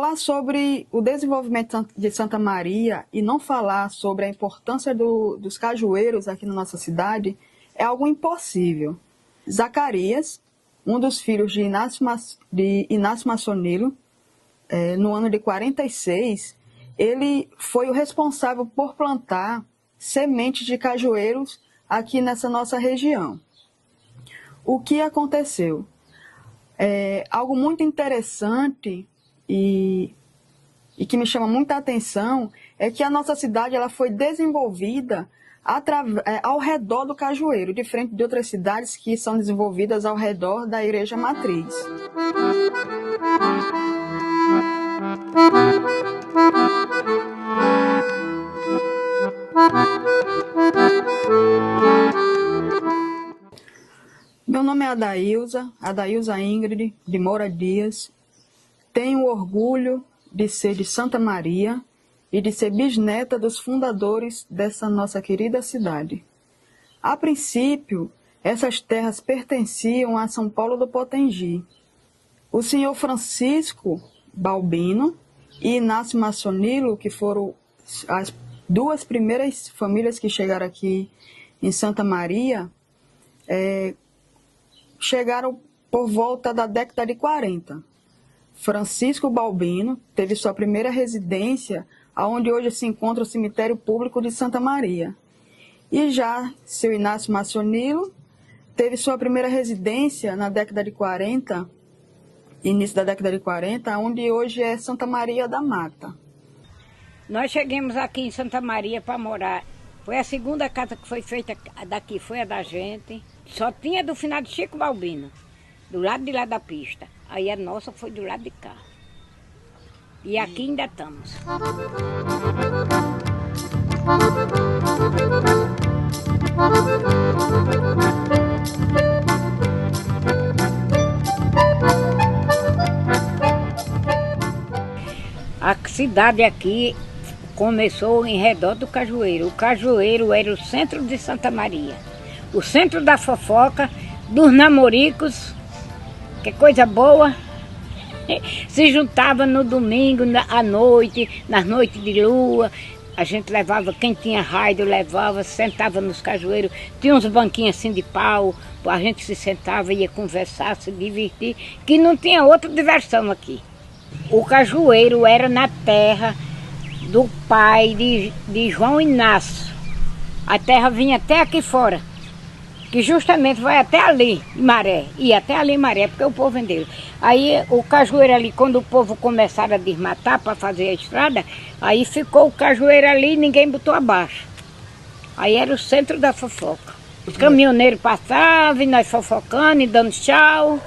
Falar sobre o desenvolvimento de Santa Maria e não falar sobre a importância dos cajueiros aqui na nossa cidade é algo impossível. Zacarias, um dos filhos de Inácio Massonilo, no ano de 46, ele foi o responsável por plantar sementes de cajueiros aqui nessa nossa região. O que aconteceu? Algo muito interessante e que me chama muita atenção é que a nossa cidade ela foi desenvolvida ao redor do cajueiro, diferente de outras cidades que são desenvolvidas ao redor da igreja matriz. Meu nome é Adailza Ingrid de Moura Dias. Tenho orgulho de ser de Santa Maria e de ser bisneta dos fundadores dessa nossa querida cidade. A princípio, essas terras pertenciam a São Paulo do Potengi. O senhor Francisco Balbino e Inácio Massonilo, que foram as duas primeiras famílias que chegaram aqui em Santa Maria, chegaram por volta da década de 40. Francisco Balbino teve sua primeira residência onde hoje se encontra o cemitério público de Santa Maria. E já seu Inácio Massonilo teve sua primeira residência na década de 40, início da década de 40, onde hoje é Santa Maria da Mata. Nós chegamos aqui em Santa Maria para morar. Foi a segunda casa que foi feita daqui, foi a da gente. Só tinha do finado Chico Balbino, do lado de lá da pista. Aí a nossa foi do lado de cá. E aqui ainda estamos. A cidade aqui começou em redor do cajueiro. O cajueiro era o centro de Santa Maria. O centro da fofoca, dos namoricos, que coisa boa. Se juntava no domingo, à noite, nas noites de lua. A gente levava, quem tinha raido levava, sentava nos cajueiros. Tinha uns banquinhos assim de pau, a gente se sentava, ia conversar, se divertir, que não tinha outra diversão aqui. O cajueiro era na terra do pai de João Inácio. A terra vinha até aqui fora, que justamente vai até ali, em Maré. Ia até ali em Maré, porque o povo vendeu. Aí o cajueiro ali, quando o povo começaram a desmatar para fazer a estrada, aí ficou o cajueiro ali e ninguém botou abaixo. Aí era o centro da fofoca. Os caminhoneiros passavam e nós fofocando e dando tchau.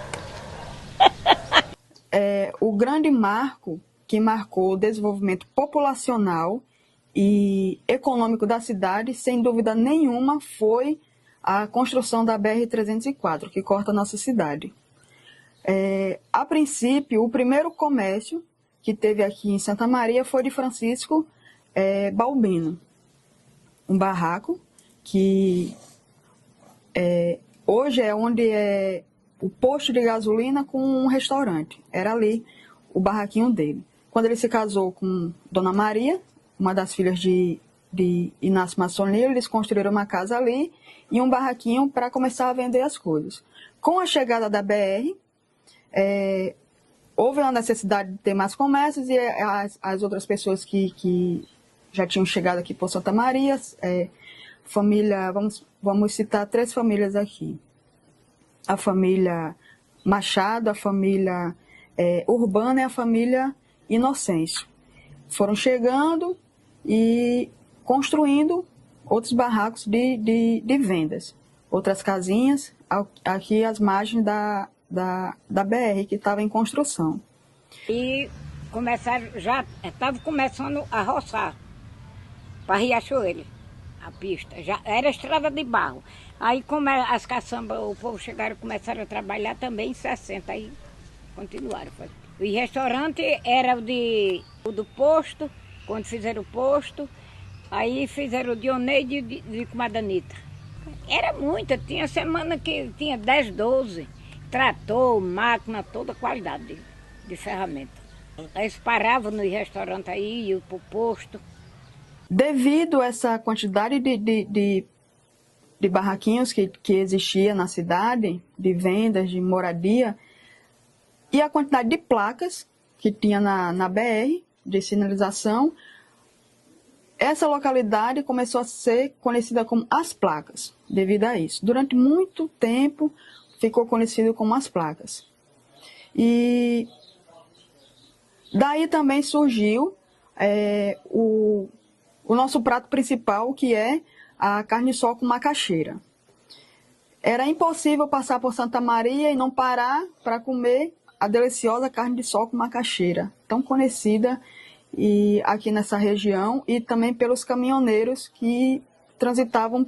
O grande marco que marcou o desenvolvimento populacional e econômico da cidade, sem dúvida nenhuma, foi a construção da BR-304, que corta a nossa cidade. A princípio, o primeiro comércio que teve aqui em Santa Maria foi de Francisco Balbino, um barraco que hoje é onde é o posto de gasolina com um restaurante. Era ali o barraquinho dele. Quando ele se casou com Dona Maria, uma das filhas de Inácio Massonilo, eles construíram uma casa ali e um barraquinho para começar a vender as coisas. Com a chegada da BR, houve uma necessidade de ter mais comércios e as outras pessoas que já tinham chegado aqui por Santa Maria, família, vamos citar 3 famílias aqui. A família Machado, a família Urbana e a família Inocêncio. Foram chegando e construindo outros barracos de vendas. Outras casinhas aqui às margens da BR, que estava em construção. E já estava começando a roçar para Riachuelo, a pista. Já era estrada de barro. Aí como as caçambas, o povo chegaram e começaram a trabalhar também em 60, aí continuaram. O restaurante era o do posto, quando fizeram o posto, aí fizeram o de Oneide de Comadanita. Era muita, tinha semana que tinha 10, 12, trator, máquina, toda qualidade de ferramenta. Eles paravam no restaurante aí, iam para o posto. Devido a essa quantidade de barraquinhos que existia na cidade, de vendas, de moradia, e a quantidade de placas que tinha na BR, de sinalização, essa localidade começou a ser conhecida como As Placas, devido a isso. Durante muito tempo, ficou conhecido como As Placas. E daí também surgiu o nosso prato principal, que é a carne de sol com macaxeira. Era impossível passar por Santa Maria e não parar para comer a deliciosa carne de sol com macaxeira, tão conhecida aqui nessa região e também pelos caminhoneiros que transitavam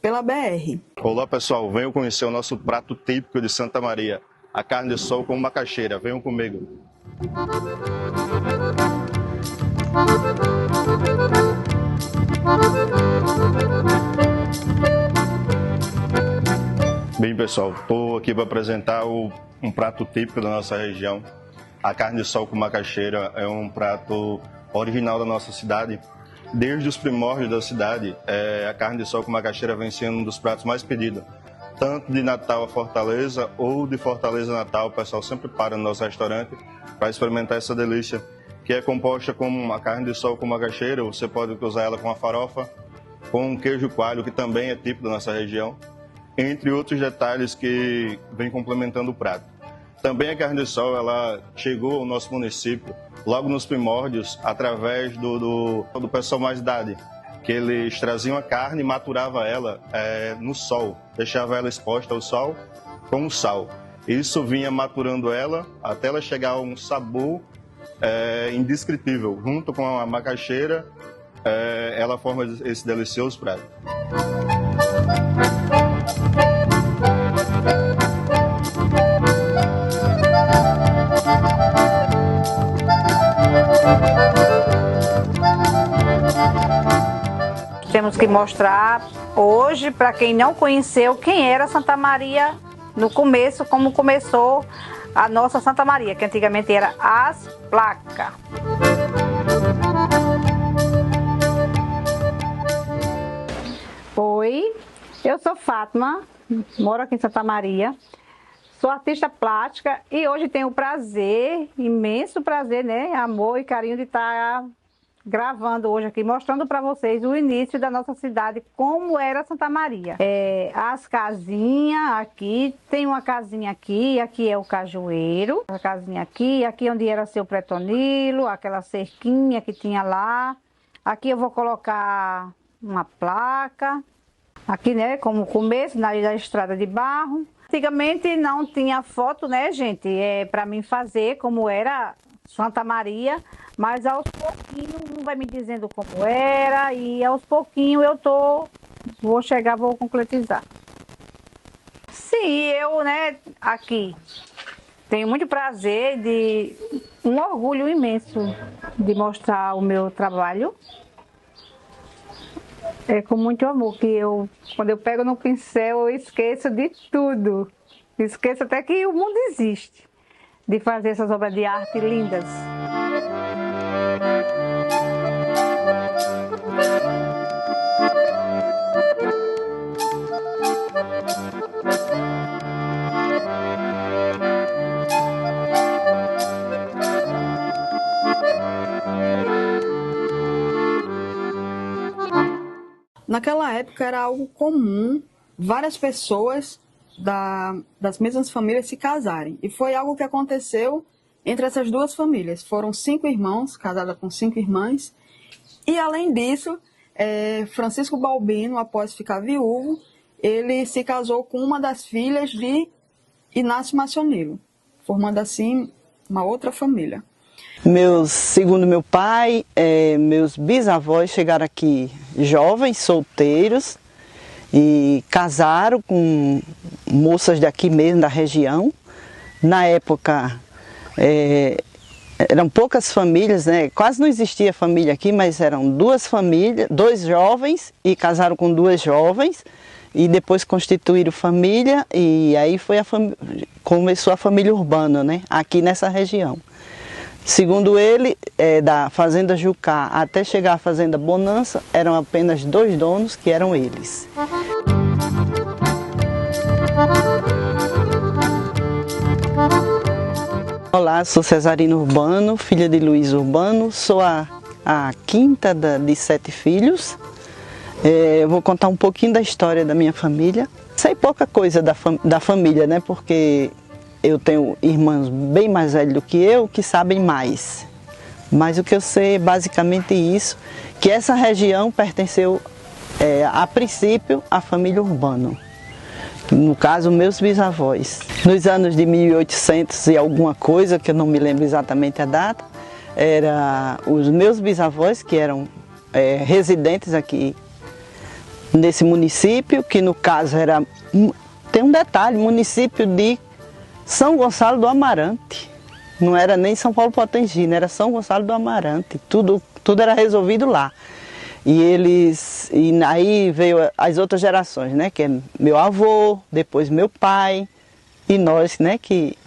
pela BR. Olá pessoal, venham conhecer o nosso prato típico de Santa Maria, a carne de sol com macaxeira. Venham comigo. Bem pessoal, estou aqui para apresentar um prato típico da nossa região. A carne de sol com macaxeira é um prato original da nossa cidade. Desde os primórdios da cidade, a carne de sol com macaxeira vem sendo um dos pratos mais pedidos. Tanto de Natal a Fortaleza ou de Fortaleza a Natal, o pessoal sempre para no nosso restaurante para experimentar essa delícia, que é composta com uma carne de sol com macaxeira. Você pode usar ela com a farofa, com um queijo coalho, que também é típico da nossa região, entre outros detalhes que vem complementando o prato. Também a carne de sol, ela chegou ao nosso município logo nos primórdios, através do pessoal mais de idade, que eles traziam a carne e maturavam ela no sol, deixava ela exposta ao sol com o sal. Isso vinha maturando ela até ela chegar a um sabor indescritível. Junto com a macaxeira, ela forma esse delicioso prato. Temos que mostrar hoje, para quem não conheceu, quem era Santa Maria no começo, como começou a nossa Santa Maria, que antigamente era As Placas. Oi, eu sou Fátima, moro aqui em Santa Maria, sou artista plástica e hoje tenho o prazer, imenso prazer, né, amor e carinho de estar gravando hoje aqui, mostrando para vocês o início da nossa cidade, como era Santa Maria. As casinhas aqui, tem uma casinha aqui é o Cajueiro, a casinha aqui onde era seu Pretonilo, aquela cerquinha que tinha lá. Aqui eu vou colocar uma placa, aqui, né, como começo, na estrada de barro. Antigamente não tinha foto, né, gente, para mim fazer como era Santa Maria, mas aos pouquinhos um vai me dizendo como era e aos pouquinhos vou concretizar. Sim, eu, né, aqui tenho muito prazer, um orgulho imenso de mostrar o meu trabalho. É com muito amor que quando eu pego no pincel, eu esqueço de tudo. Esqueço até que o mundo existe, de fazer essas obras de arte lindas. Naquela época era algo comum várias pessoas das mesmas famílias se casarem. E foi algo que aconteceu entre essas duas famílias. Foram 5 irmãos, casada com 5 irmãs. E além disso, Francisco Balbino, após ficar viúvo, ele se casou com uma das filhas de Inácio Massionilo, formando assim uma outra família. Segundo meu pai, meus bisavós chegaram aqui jovens, solteiros, e casaram com moças daqui mesmo, da região. Na época, eram poucas famílias, né? Quase não existia família aqui, mas eram 2 famílias, 2 jovens, e casaram com 2 jovens, e depois constituíram família, e aí começou a família urbana, né? Aqui nessa região. Segundo ele, da Fazenda Jucá até chegar à Fazenda Bonança, eram apenas 2 donos, que eram eles. Olá, sou Cesarina Urbano, filha de Luiz Urbano, sou a quinta de 7 filhos. Eu vou contar um pouquinho da história da minha família. Sei pouca coisa da família, né? Porque eu tenho irmãos bem mais velhos do que eu, que sabem mais. Mas o que eu sei é basicamente isso, que essa região pertenceu, a princípio, à família Urbano. No caso, meus bisavós. Nos anos de 1800 e alguma coisa, que eu não me lembro exatamente a data, os meus bisavós, que eram residentes aqui nesse município, que no caso tem um detalhe, município de São Gonçalo do Amarante. Não era nem São Paulo Potengi, era São Gonçalo do Amarante. Tudo era resolvido lá. E aí veio as outras gerações, né? Que é meu avô, depois meu pai e nós, né? Que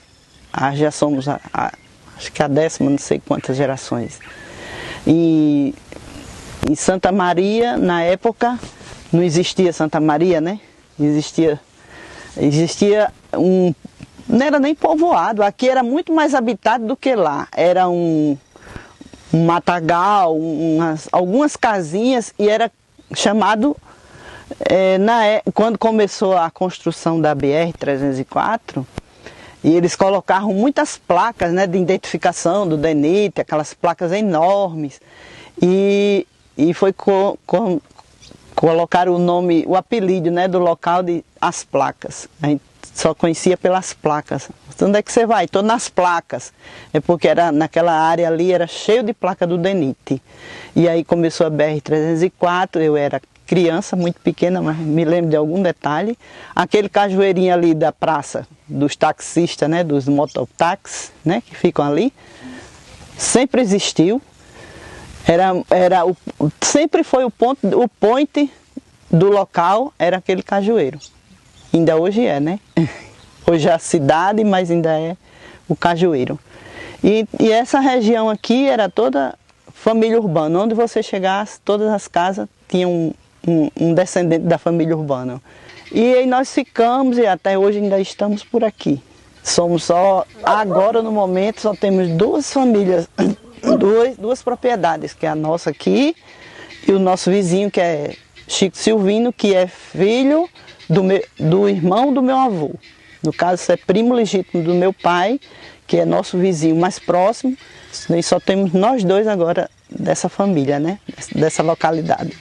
já somos, acho que a 10ª, não sei quantas gerações. E em Santa Maria, na época, não existia Santa Maria, né? Existia não era nem povoado, aqui era muito mais habitado do que lá. Era um matagal, algumas casinhas, e era chamado, quando começou a construção da BR-304, e eles colocaram muitas placas, né, de identificação do DENIT, aquelas placas enormes, e colocaram o nome, o apelido, né, do local de As Placas. A gente só conhecia pelas placas. Onde é que você vai? Estou nas placas. É porque naquela área ali era cheio de placa do DENIT. E aí começou a BR-304, eu era criança, muito pequena, mas me lembro de algum detalhe. Aquele cajueirinho ali da praça dos taxistas, né, dos mototáxis, né, que ficam ali, sempre existiu. Sempre foi o point do local, era aquele cajueiro. Ainda hoje né? Hoje é a cidade, mas ainda é o cajueiro. E essa região aqui era toda família Urbana. Onde você chegasse, todas as casas tinham um descendente da família Urbana. E aí nós ficamos e até hoje ainda estamos por aqui. Somos agora no momento, só temos 2 famílias, duas propriedades, que é a nossa aqui e o nosso vizinho, que é Chico Silvino, que é filho do irmão do meu avô. No caso, é primo legítimo do meu pai, que é nosso vizinho mais próximo. E só temos nós 2 agora dessa família, né? Dessa localidade.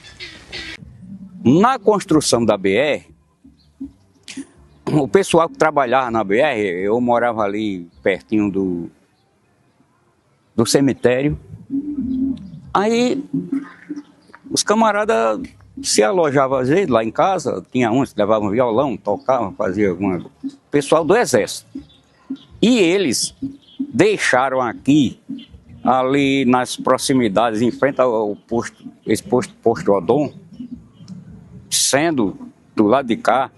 Na construção da BR, o pessoal que trabalhava na BR, eu morava ali pertinho do cemitério. Aí os camaradas se alojavam às vezes lá em casa, tinha uns que levavam violão, tocavam, faziam alguma... Pessoal do exército. E eles deixaram aqui, ali nas proximidades, em frente ao posto Odon, sendo do lado de cá,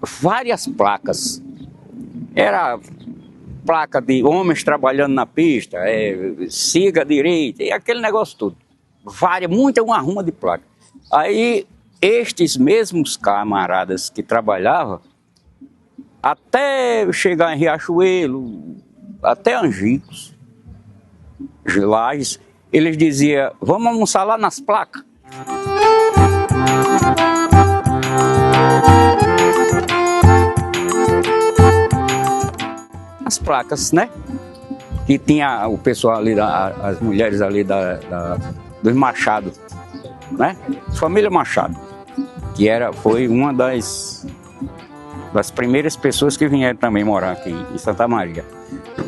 várias placas. Era placa de homens trabalhando na pista, siga direita, e aquele negócio todo. Uma arruma de placa. Aí, estes mesmos camaradas que trabalhavam, até chegar em Riachuelo, até Angicos, Lages, eles diziam, vamos almoçar lá nas placas. As placas, né? Que tinha o pessoal ali, as mulheres ali dos Machado, né? Família Machado, que foi uma das primeiras pessoas que vieram também morar aqui em Santa Maria.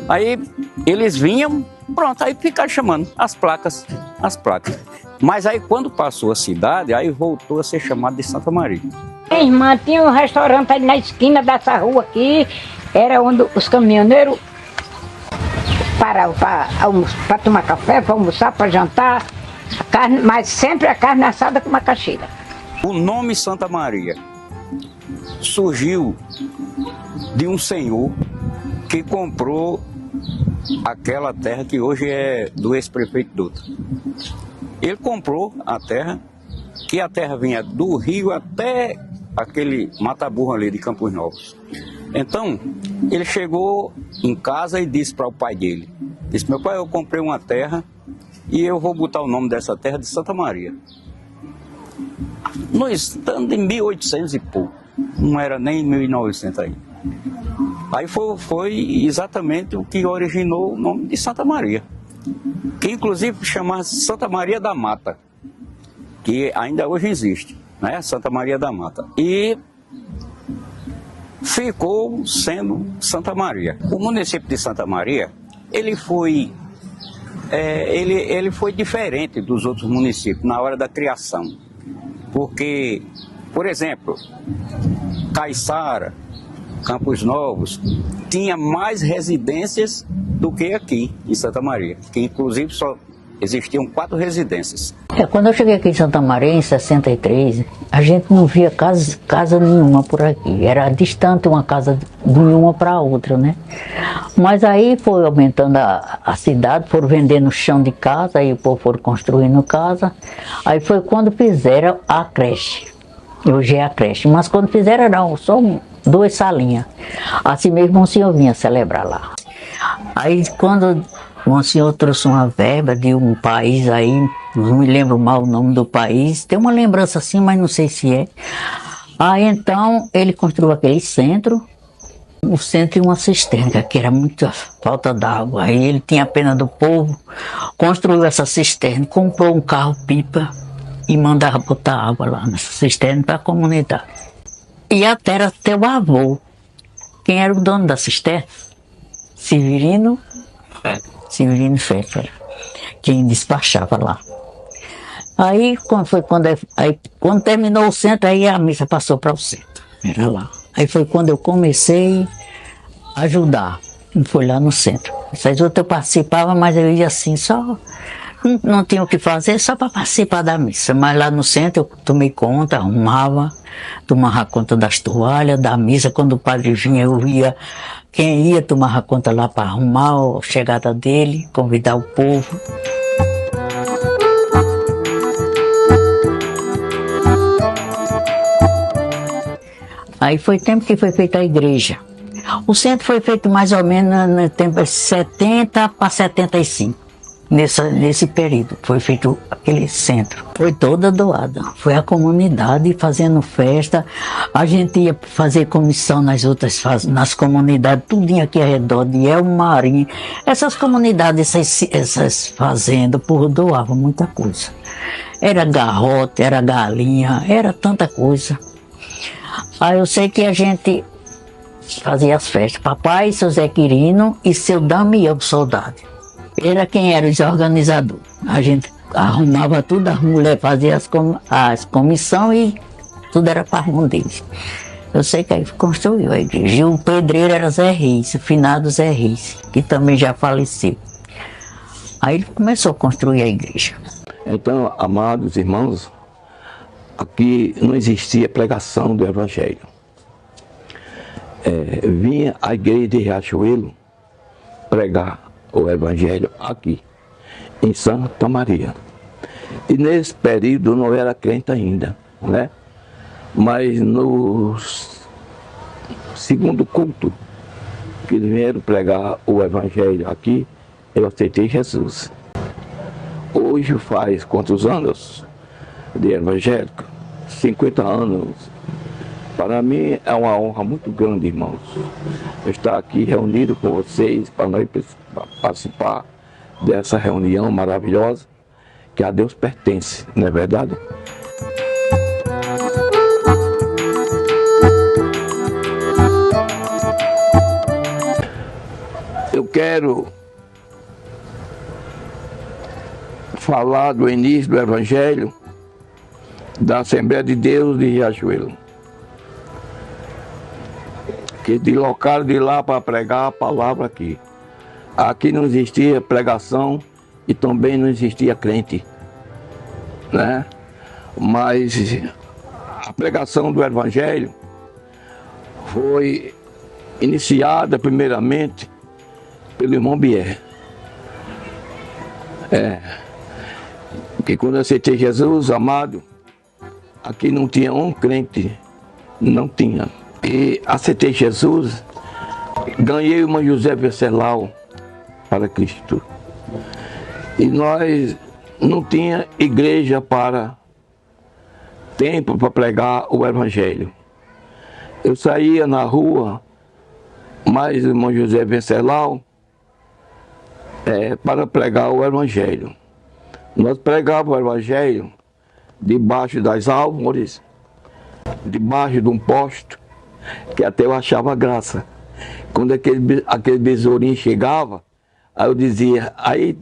Aí eles vinham, pronto, aí ficaram chamando as placas. Mas aí quando passou a cidade, aí voltou a ser chamado de Santa Maria. Minha irmã tinha um restaurante ali na esquina dessa rua aqui, era onde os caminhoneiros paravam para tomar café, para almoçar, para jantar, mas sempre a carne assada com macaxeira. O nome Santa Maria surgiu de um senhor que comprou aquela terra que hoje é do ex-prefeito Dutra. Ele comprou a terra, que a terra vinha do rio até aquele mata-burro ali de Campos Novos. Então, ele chegou em casa e disse para o pai dele, disse: meu pai, eu comprei uma terra e eu vou botar o nome dessa terra de Santa Maria. Nós estamos em 1800 e pouco, não era nem 1900 ainda. Aí foi exatamente o que originou o nome de Santa Maria, que inclusive chama-se Santa Maria da Mata, que ainda hoje existe, né? Santa Maria da Mata. E ficou sendo Santa Maria. O município de Santa Maria, ele foi diferente dos outros municípios na hora da criação. Porque, por exemplo, Caiçara, Campos Novos, tinha mais residências do que aqui em Santa Maria, que inclusive só existiam 4 residências. Quando eu cheguei aqui em Santa Maria, em 63, a gente não via casa nenhuma por aqui. Era distante uma casa de uma para outra, né? Mas aí foi aumentando a cidade, foram vendendo chão de casa, aí o povo foi construindo casa. Aí foi quando fizeram a creche. Hoje é a creche. Mas quando fizeram, eram só 2 salinhas. Assim mesmo o senhor vinha celebrar lá. Aí quando o senhor trouxe uma verba de um país aí, não me lembro mal o nome do país, tem uma lembrança assim, mas não sei se é. Aí então ele construiu aquele centro, o centro e uma cisterna, que era muita falta d'água. Aí ele tinha pena do povo, construiu essa cisterna, comprou um carro-pipa e mandava botar água lá nessa cisterna para a comunidade. E até era teu avô. Quem era o dono da cisterna? Severino Fetter, quem despachava lá. Aí quando terminou o centro, aí a missa passou para o centro, era lá. Aí foi quando eu comecei a ajudar, foi lá no centro. Essas outras eu participava, mas eu ia assim, só, não tinha o que fazer, só para participar da missa. Mas lá no centro eu tomei conta, arrumava, tomava conta das toalhas, da missa. Quando o padre vinha, eu ia. Quem ia tomava conta lá para arrumar a chegada dele, convidar o povo. Aí foi tempo que foi feita a igreja. O centro foi feito mais ou menos no tempo de 70 para 75. Nesse período foi feito aquele centro. Foi toda doada. Foi a comunidade fazendo festa. A gente ia fazer comissão nas comunidades, tudinho aqui ao redor de Elmarim. Essas comunidades, essas fazendas, doavam muita coisa. Era garrote, era galinha, era tanta coisa. Aí eu sei que a gente fazia as festas. Papai, seu Zé Quirino e seu Damião Soldado. Era quem era os organizadores. A gente arrumava tudo, as mulheres faziam as comissões e tudo era para a mão deles. Eu sei que aí construiu a igreja. E o pedreiro era Zé Reis, o finado Zé Reis, que também já faleceu. Aí ele começou a construir a igreja. Então, amados irmãos, aqui não existia pregação do Evangelho. Vinha a igreja de Riachuelo pregar o Evangelho aqui, em Santa Maria. E nesse período não era crente ainda, né? Mas no segundo culto, que eles vieram pregar o Evangelho aqui, eu aceitei Jesus. Hoje faz quantos anos de evangélico? 50 anos. Para mim é uma honra muito grande, irmãos, estar aqui reunido com vocês para nós participar dessa reunião maravilhosa que a Deus pertence, não é verdade? Eu quero falar do início do Evangelho da Assembleia de Deus de Riachuelo, que deslocaram de lá para pregar a palavra aqui. Aqui não existia pregação e também não existia crente, né? Mas a pregação do Evangelho foi iniciada primeiramente pelo irmão Bier. Porque quando eu aceitei Jesus, amado, aqui não tinha um crente, não tinha. E aceitei Jesus, ganhei uma José Venceslau para Cristo. E nós não tinha igreja para tempo para pregar o evangelho. Eu saía na rua, mais o irmão José Venceslau, para pregar o evangelho. Nós pregávamos o evangelho debaixo das árvores, debaixo de um posto, que até eu achava graça. Quando aquele besourinho chegava, aí eu dizia, aí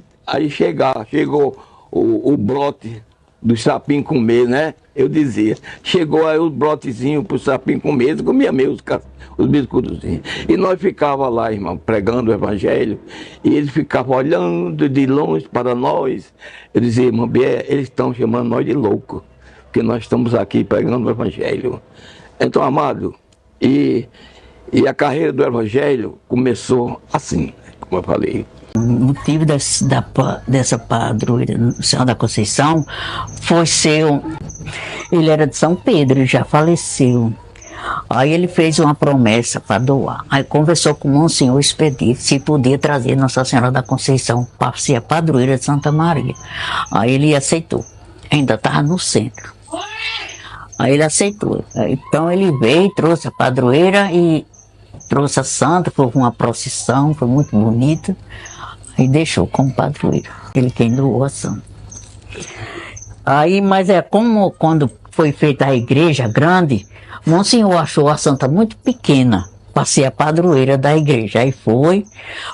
chegou o brote do sapinho comer, né? Eu dizia, chegou aí o brotezinho pro sapinho comer, eu comia meus os biscoitozinhos. E nós ficava lá, irmão, pregando o evangelho, e eles ficavam olhando de longe para nós. Eu dizia, irmão, eles estão chamando nós de louco, porque nós estamos aqui pregando o evangelho. Então, amado, e a carreira do evangelho começou assim, como eu falei. O motivo dessa padroeira Senhora da Conceição foi ele era de São Pedro, ele já faleceu. Aí ele fez uma promessa para doar. Aí conversou com o Monsenhor Expedito se podia trazer Nossa Senhora da Conceição para ser a padroeira de Santa Maria. Aí ele aceitou. Ainda estava no centro. Aí ele aceitou. Então ele veio, trouxe a padroeira e trouxe a santa, foi uma procissão, foi muito bonita. Aí deixou como padroeira, ele quem doou a santa. Aí, mas como quando foi feita a igreja grande, Monsenhor achou a santa muito pequena para ser a padroeira da igreja. Aí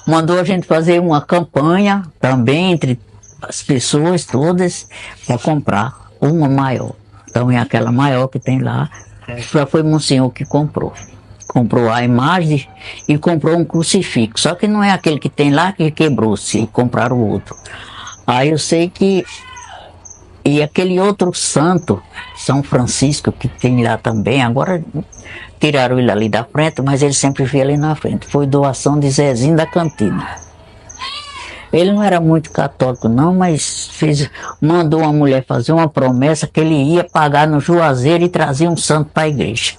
mandou a gente fazer uma campanha também entre as pessoas todas para comprar uma maior. Então é aquela maior que tem lá, foi Monsenhor que comprou. Comprou a imagem e comprou um crucifixo. Só que não é aquele que tem lá que quebrou-se e compraram o outro. Aí eu sei que... E aquele outro santo, São Francisco, que tem lá também, agora tiraram ele ali da frente, mas ele sempre via ali na frente. Foi doação de Zezinho da Cantina. Ele não era muito católico não, mas mandou uma mulher fazer uma promessa que ele ia pagar no Juazeiro e trazer um santo para a igreja.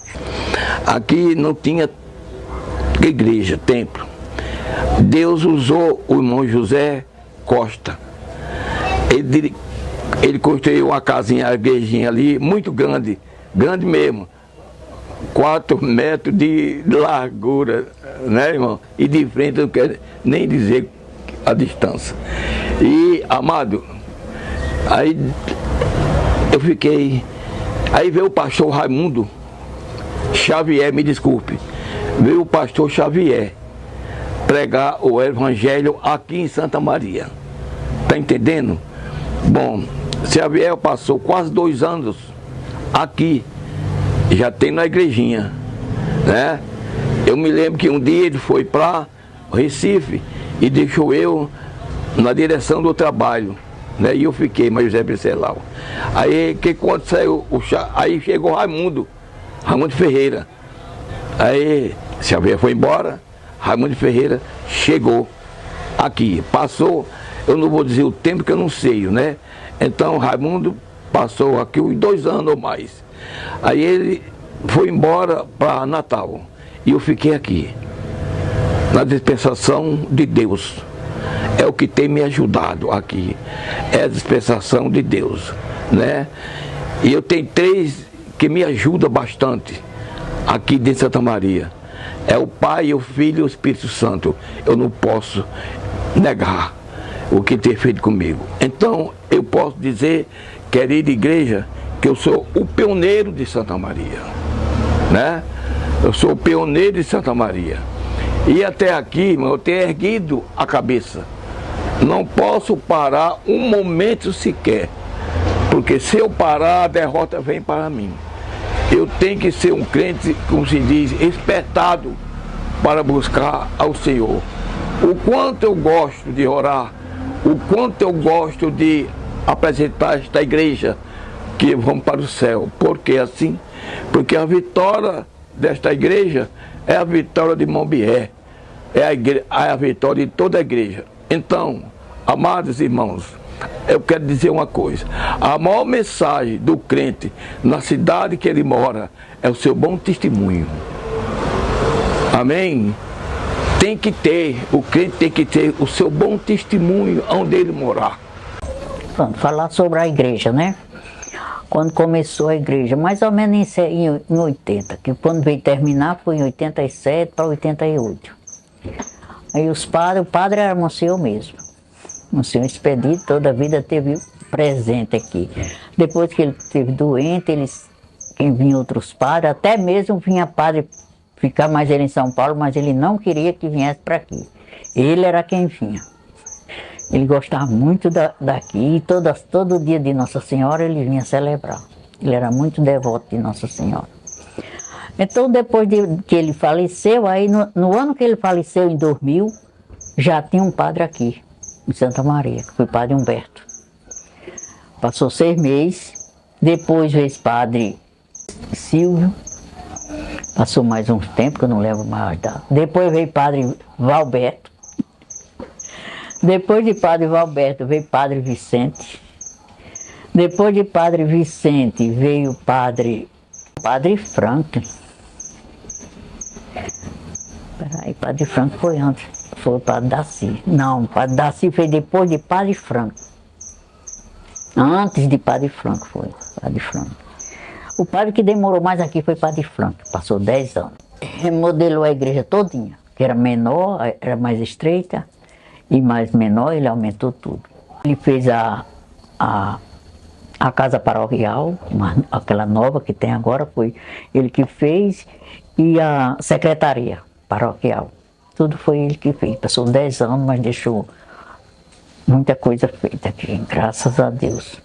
Aqui não tinha igreja, templo. Deus usou o irmão José Costa. Ele construiu uma casinha, a igrejinha ali, muito grande, grande mesmo. 4 metros de largura, né, irmão? E de frente, eu não quero nem dizer a distância. E, amado, aí eu fiquei... Aí veio o pastor Raimundo Xavier, me desculpe, veio o pastor Xavier pregar o evangelho aqui em Santa Maria. Tá entendendo? Bom, Xavier passou quase 2 anos aqui, já tem na igrejinha, né? Eu me lembro que um dia ele foi para Recife e deixou eu na direção do trabalho, né? E eu fiquei, mas José Venceslau. Aí que quando saiu aí chegou Raimundo Ferreira. Aí Xavier foi embora, Raimundo Ferreira chegou aqui, passou, eu não vou dizer o tempo que eu não sei, né? Então Raimundo passou aqui uns 2 anos ou mais. Aí ele foi embora para Natal e eu fiquei aqui, na dispensação de Deus. É o que tem me ajudado aqui, é a dispensação de Deus, né? E eu tenho 3 que me ajudam bastante aqui de Santa Maria. É o Pai, o Filho e o Espírito Santo. Eu não posso negar o que tem feito comigo. Então, eu posso dizer, querida igreja, que eu sou o pioneiro de Santa Maria, né? Eu sou o pioneiro de Santa Maria. E até aqui, irmão, eu tenho erguido a cabeça. Não posso parar um momento sequer, porque se eu parar, a derrota vem para mim. Eu tenho que ser um crente, como se diz, espertado para buscar ao Senhor. O quanto eu gosto de orar, o quanto eu gosto de apresentar esta igreja, que vamos para o céu. Por que assim? Porque a vitória desta igreja é a vitória de Mombier, é a vitória de toda a igreja. Então, amados irmãos, eu quero dizer uma coisa: a maior mensagem do crente na cidade que ele mora é o seu bom testemunho. Amém? O crente tem que ter o seu bom testemunho onde ele morar. Pronto, falar sobre a igreja, né? Quando começou a igreja, mais ou menos em 80, que quando veio terminar foi em 87 para 88. Aí o padre era Monsenhor mesmo. Monsenhor Expedito, toda a vida teve presente aqui. Depois que ele esteve doente, quem vinha outros padres, até mesmo vinha padre ficar mais ele em São Paulo, mas ele não queria que viesse para aqui. Ele era quem vinha. Ele gostava muito daqui e todo dia de Nossa Senhora ele vinha celebrar. Ele era muito devoto de Nossa Senhora. Então, depois que ele faleceu, aí no ano que ele faleceu, em 2000, já tinha um padre aqui, em Santa Maria, que foi padre Humberto. Passou 6 meses, depois veio padre Silvio, passou mais um tempo, que eu não lembro mais. Depois veio padre Valberto. Depois de padre Valberto veio padre Vicente. Depois de padre Vicente veio padre Franklin. Peraí, padre Franklin foi antes, foi o padre Daci. Não, o padre Daci foi depois de padre Franklin. Antes de padre Franklin foi padre Franklin. O padre que demorou mais aqui foi padre Franklin, passou 10 anos. Remodelou a igreja todinha, que era menor, era mais estreita, e mais menor, ele aumentou tudo. Ele fez a casa paroquial, aquela nova que tem agora, foi ele que fez, e a secretaria paroquial. Tudo foi ele que fez. Passou 10 anos, mas deixou muita coisa feita aqui, graças a Deus.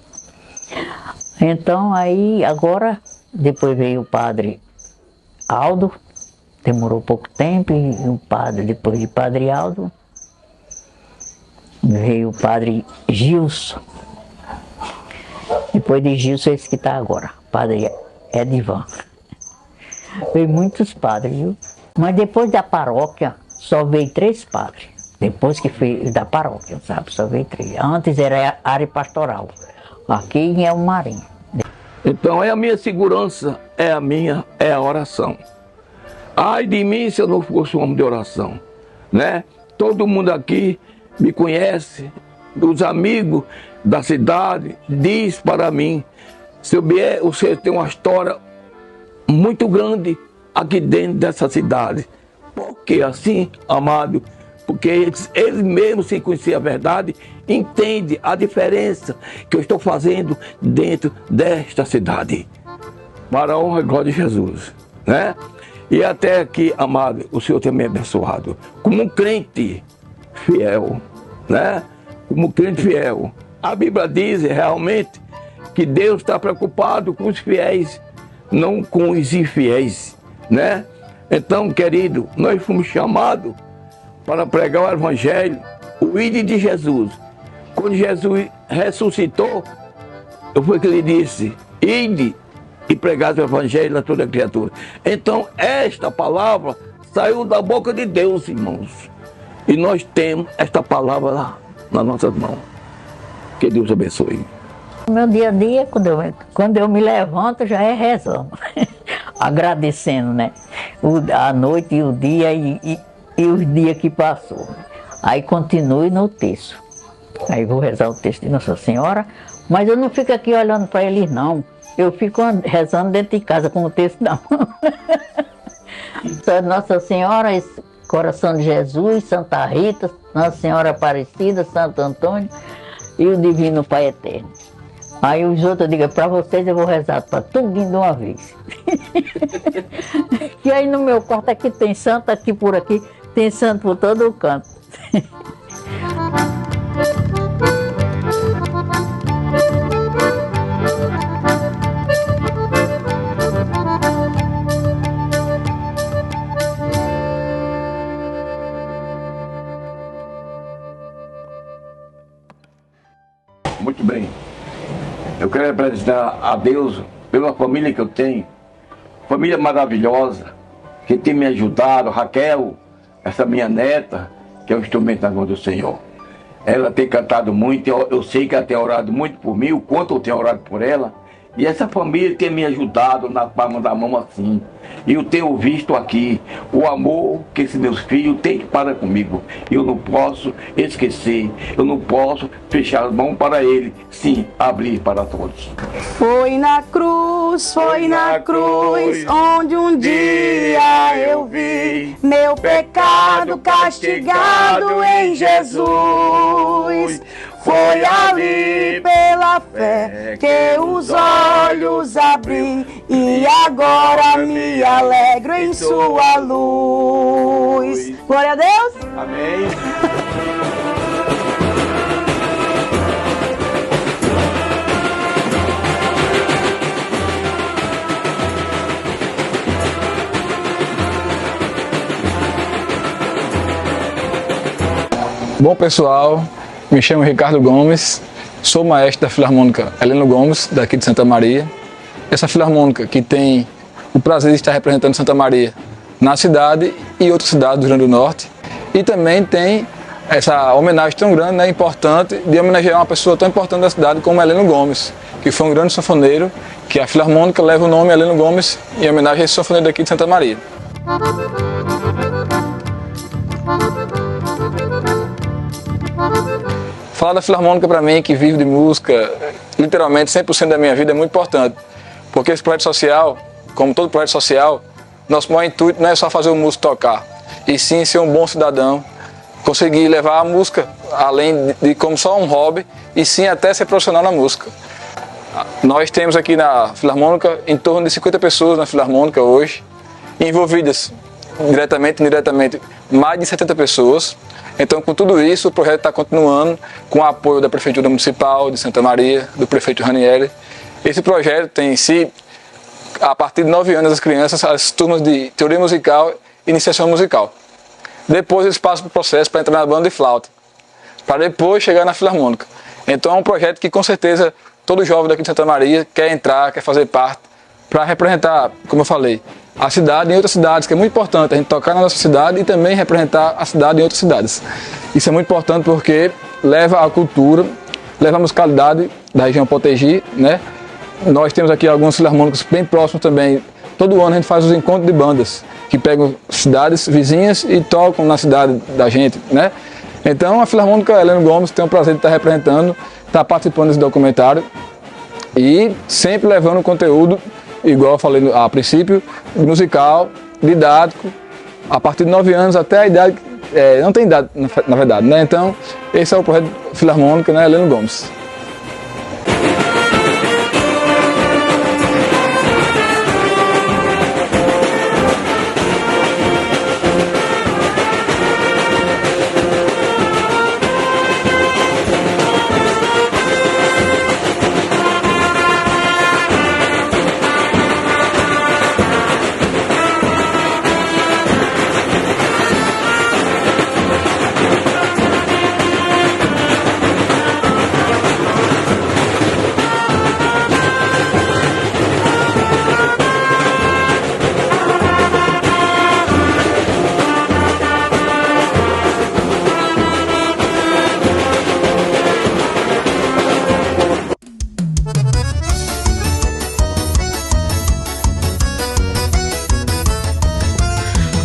Então aí, agora, depois veio o padre Aldo, demorou pouco tempo, e depois de padre Aldo, veio o padre Gilson. Depois de Gilson, esse que está agora, padre Edivan. Veio muitos padres, viu? Mas depois da paróquia, só veio 3 padres. Depois que foi da paróquia, sabe? Só veio 3. Antes era a área pastoral. Aqui em El Marim. Então, a minha segurança, é a oração. Ai de mim se eu não fosse um homem de oração, né? Todo mundo aqui me conhece, os amigos da cidade, diz para mim: seu Biel, você tem uma história muito grande aqui dentro dessa cidade. Por que assim, amado? Porque eles mesmos, sem conhecer a verdade, entendem a diferença que eu estou fazendo dentro desta cidade. Para a honra e glória de Jesus, né? E até aqui, amado, o Senhor tem me abençoado como um crente fiel, né? Como crente fiel. A Bíblia diz realmente que Deus está preocupado com os fiéis, não com os infiéis, né? Então, querido, nós fomos chamados para pregar o Evangelho, o ide de Jesus. Quando Jesus ressuscitou, foi que ele disse: ide e pregai o Evangelho a toda criatura. Então, esta palavra saiu da boca de Deus, irmãos. E nós temos esta palavra lá nas nossas mãos. Que Deus abençoe. Meu dia a dia, quando eu me levanto, já é rezando. Agradecendo, né? A noite e o dia e os dias que passou. Aí continue no texto. Aí vou rezar o texto de Nossa Senhora, mas eu não fico aqui olhando para eles, não. Eu fico rezando dentro de casa com o texto na mão. Nossa Senhora, Coração de Jesus, Santa Rita, Nossa Senhora Aparecida, Santo Antônio e o Divino Pai Eterno. Aí os outros, eu digo: para vocês eu vou rezar para tudo de uma vez. E aí no meu quarto aqui tem santo, aqui por aqui tem santo por todo o canto. Muito bem. Eu quero apresentar a Deus pela família que eu tenho. Família maravilhosa, que tem me ajudado. Raquel, essa minha neta, que é um instrumento na mão do Senhor. Ela tem cantado muito, eu sei que ela tem orado muito por mim, o quanto eu tenho orado por ela. E essa família tem me ajudado na palma da mão assim. E eu tenho visto aqui o amor que esses meus filhos têm para comigo. Eu não posso esquecer, eu não posso fechar as mãos para ele, sim, abrir para todos. Foi na cruz, onde um dia eu vi meu pecado castigado em Jesus. Foi ali pela fé que os olhos abri e agora me alegro em sua luz. Glória a Deus! Amém! Bom pessoal, me chamo Ricardo Gomes, sou maestro da Filarmônica Heleno Gomes, daqui de Santa Maria. Essa filarmônica que tem o prazer de estar representando Santa Maria na cidade e outras cidades do Rio Grande do Norte. E também tem essa homenagem tão grande, né, importante, de homenagear uma pessoa tão importante da cidade como Heleno Gomes, que foi um grande sanfoneiro, que a Filarmônica leva o nome Heleno Gomes em homenagem a esse sanfoneiro daqui de Santa Maria. Falar da Filarmônica para mim, que vive de música, literalmente 100% da minha vida, é muito importante. Porque esse projeto social, como todo projeto social, nosso maior intuito não é só fazer o músico tocar, e sim ser um bom cidadão, conseguir levar a música além de como só um hobby, e sim até ser profissional na música. Nós temos aqui na Filarmônica em torno de 50 pessoas na Filarmônica hoje, envolvidas diretamente e indiretamente mais de 70 pessoas. Então, com tudo isso, o projeto está continuando com o apoio da Prefeitura Municipal de Santa Maria, do prefeito Ranieri. Esse projeto tem em si, a partir de 9 anos, as crianças, as turmas de teoria musical e iniciação musical. Depois eles passam para o processo para entrar na banda de flauta, para depois chegar na Filarmônica. Então é um projeto que com certeza todo jovem daqui de Santa Maria quer entrar, quer fazer parte, para representar, como eu falei, a cidade em outras cidades, que é muito importante a gente tocar na nossa cidade e também representar a cidade em outras cidades. Isso é muito importante porque leva a cultura, leva a musicalidade da região Potegi, né? Nós temos aqui alguns filarmônicos bem próximos também. Todo ano a gente faz os encontros de bandas, que pegam cidades vizinhas e tocam na cidade da gente, né? Então a Filarmônica Heleno Gomes tem o prazer de estar representando, estar participando desse documentário e sempre levando conteúdo, igual eu falei a princípio, musical, didático, a partir de 9 anos até a idade, não tem idade na verdade, né? Então esse é o projeto Filarmônica, né, Heleno Gomes.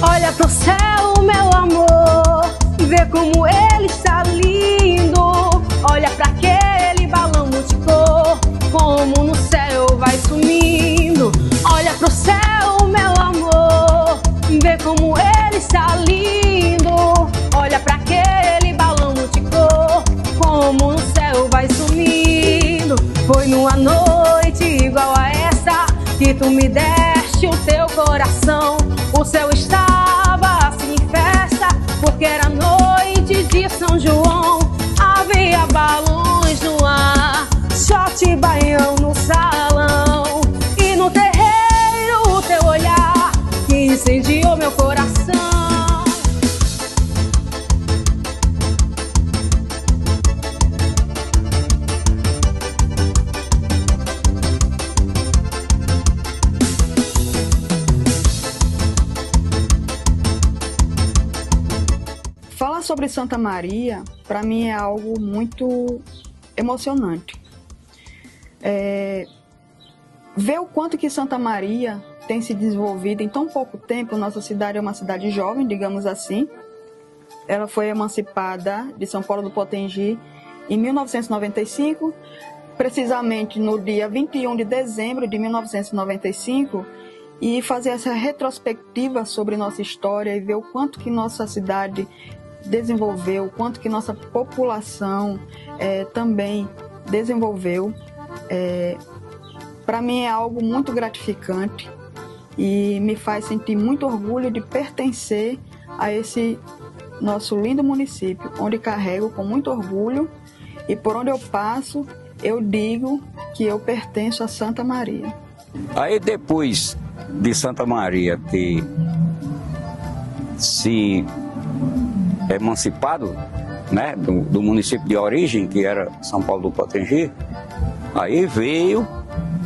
Olha pro céu, meu amor, vê como ele está lindo. Olha pra aquele balão multicolor, como no céu vai sumindo. Olha pro céu, meu amor, vê como ele está lindo. Olha pra aquele balão multicolor, como no céu vai sumindo. Foi numa noite igual a essa que tu me deste o teu coração. O céu estava assim em festa, porque era noite de São João. Havia balões no ar, shot baião no salão. E no terreiro o teu olhar que incendiou meu coração. sobre Santa Maria, para mim é algo muito emocionante. Ver o quanto que Santa Maria tem se desenvolvido em tão pouco tempo. Nossa cidade é uma cidade jovem, digamos assim. Ela foi emancipada de São Paulo do Potengi em 1995, precisamente no dia 21 de dezembro de 1995, e fazer essa retrospectiva sobre nossa história e ver o quanto que nossa cidade desenvolveu, o quanto que nossa população também desenvolveu. Para mim é algo muito gratificante e me faz sentir muito orgulho de pertencer a esse nosso lindo município, onde carrego com muito orgulho, e por onde eu passo, eu digo que eu pertenço a Santa Maria. Aí depois de Santa Maria ter se emancipado, né, do município de origem, que era São Paulo do Potengi, aí veio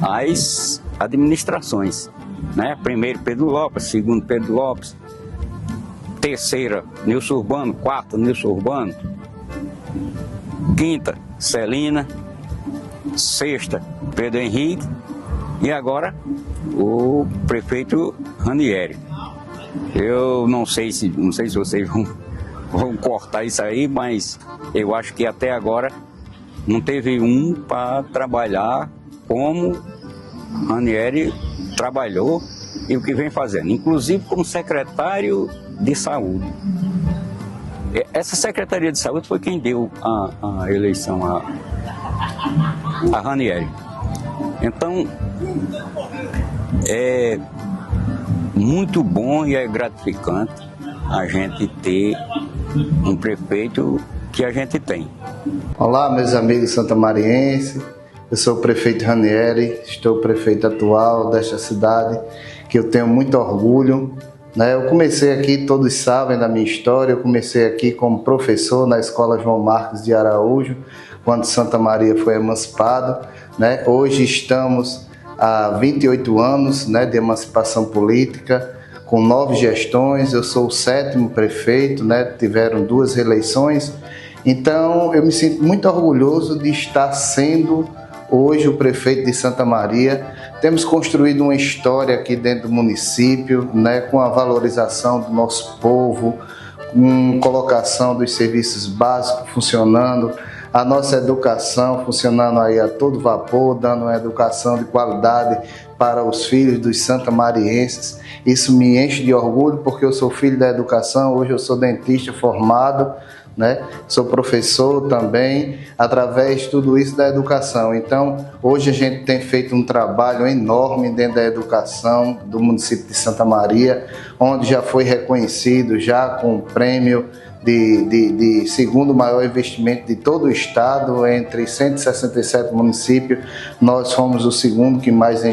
as administrações, né? Primeiro Pedro Lopes, segundo Pedro Lopes, terceira Nilson Urbano, quarta Nilson Urbano, quinta Celina, sexta Pedro Henrique e agora o prefeito Ranieri. Eu não sei se vocês vão cortar isso aí, mas eu acho que até agora não teve um para trabalhar como Ranieri trabalhou e o que vem fazendo, inclusive como secretário de saúde. Essa Secretaria de Saúde foi quem deu a eleição a Ranieri. Então, é muito bom e é gratificante a gente ter um prefeito que a gente tem. Olá, meus amigos santamarienses. Eu sou o prefeito Ranieri, estou o prefeito atual desta cidade, que eu tenho muito orgulho. Eu comecei aqui, todos sabem da minha história, eu comecei aqui como professor na Escola João Marcos de Araújo, quando Santa Maria foi emancipado. Hoje estamos há 28 anos de emancipação política, com 9 gestões, eu sou o 7º prefeito, tiveram 2 reeleições. Então eu me sinto muito orgulhoso de estar sendo hoje o prefeito de Santa Maria. Temos construído uma história aqui dentro do município, com a valorização do nosso povo, com colocação dos serviços básicos funcionando, a nossa educação funcionando aí a todo vapor, dando uma educação de qualidade para os filhos dos santamarienses. Isso me enche de orgulho porque eu sou filho da educação, hoje eu sou dentista formado, sou professor também, através de tudo isso da educação. Então, hoje a gente tem feito um trabalho enorme dentro da educação do município de Santa Maria, onde já foi reconhecido já com o prêmio de segundo maior investimento de todo o estado, entre 167 municípios, nós fomos o segundo que mais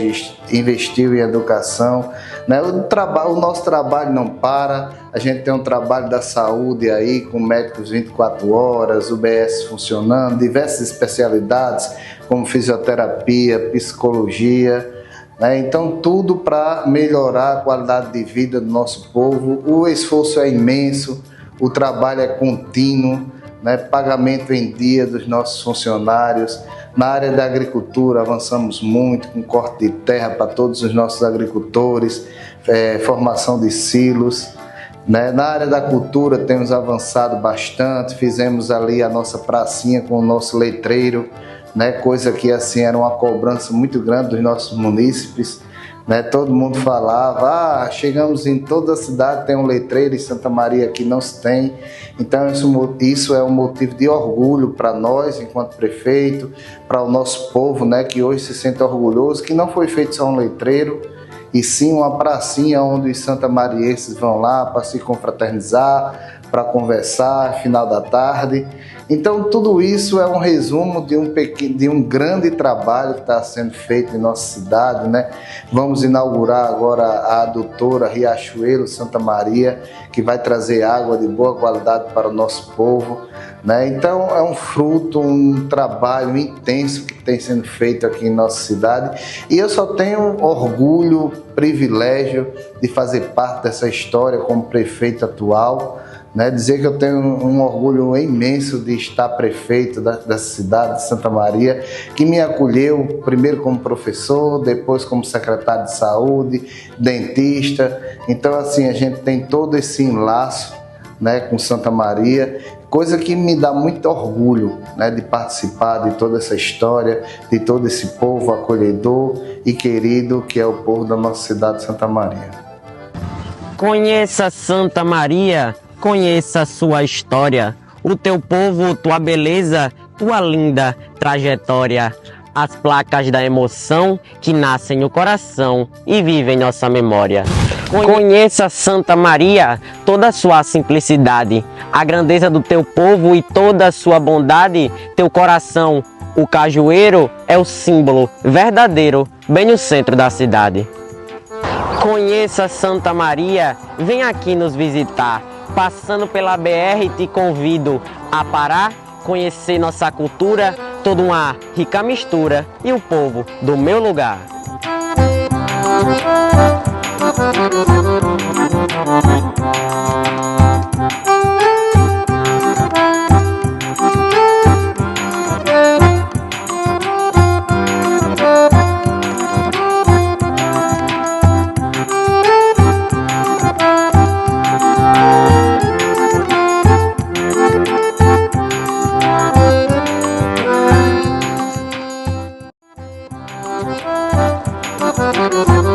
investiu em educação. O nosso trabalho não para, a gente tem um trabalho da saúde aí, com médicos 24 horas, UBS funcionando, diversas especialidades, como fisioterapia, psicologia, então tudo para melhorar a qualidade de vida do nosso povo. O esforço é imenso, o trabalho é contínuo, pagamento em dia dos nossos funcionários. Na área da agricultura avançamos muito, com corte de terra para todos os nossos agricultores, formação de silos. Na área da cultura temos avançado bastante, fizemos ali a nossa pracinha com o nosso letreiro, coisa que assim era uma cobrança muito grande dos nossos munícipes. Todo mundo falava, chegamos em toda a cidade, tem um letreiro, em Santa Maria aqui não se tem. Então isso é um motivo de orgulho para nós, enquanto prefeito, para o nosso povo, que hoje se sente orgulhoso, que não foi feito só um letreiro, e sim uma pracinha onde os santamarienses vão lá para se confraternizar, para conversar, final da tarde. Então tudo isso é um resumo de um grande trabalho que está sendo feito em nossa cidade. Vamos inaugurar agora a adutora Riachuelo Santa Maria, que vai trazer água de boa qualidade para o nosso povo. Então é um fruto, um trabalho intenso que tem sendo feito aqui em nossa cidade, e eu só tenho orgulho, privilégio de fazer parte dessa história como prefeito atual, né? Dizer que eu tenho um orgulho imenso de estar prefeito dessa cidade de Santa Maria, que me acolheu primeiro como professor, depois como secretário de saúde, dentista. Então, assim, a gente tem todo esse enlaço, né, com Santa Maria, coisa que me dá muito orgulho, né, de participar de toda essa história, de todo esse povo acolhedor e querido que é o povo da nossa cidade de Santa Maria. Conheça Santa Maria, conheça sua história, o teu povo, tua beleza, tua linda trajetória, as placas da emoção que nascem no coração e vivem em nossa memória. Conheça Santa Maria, toda a sua simplicidade, a grandeza do teu povo e toda a sua bondade, teu coração, o cajueiro, é o símbolo verdadeiro, bem no centro da cidade. Conheça Santa Maria, vem aqui nos visitar, passando pela BR te convido a parar, conhecer nossa cultura, toda uma rica mistura e o povo do meu lugar. Música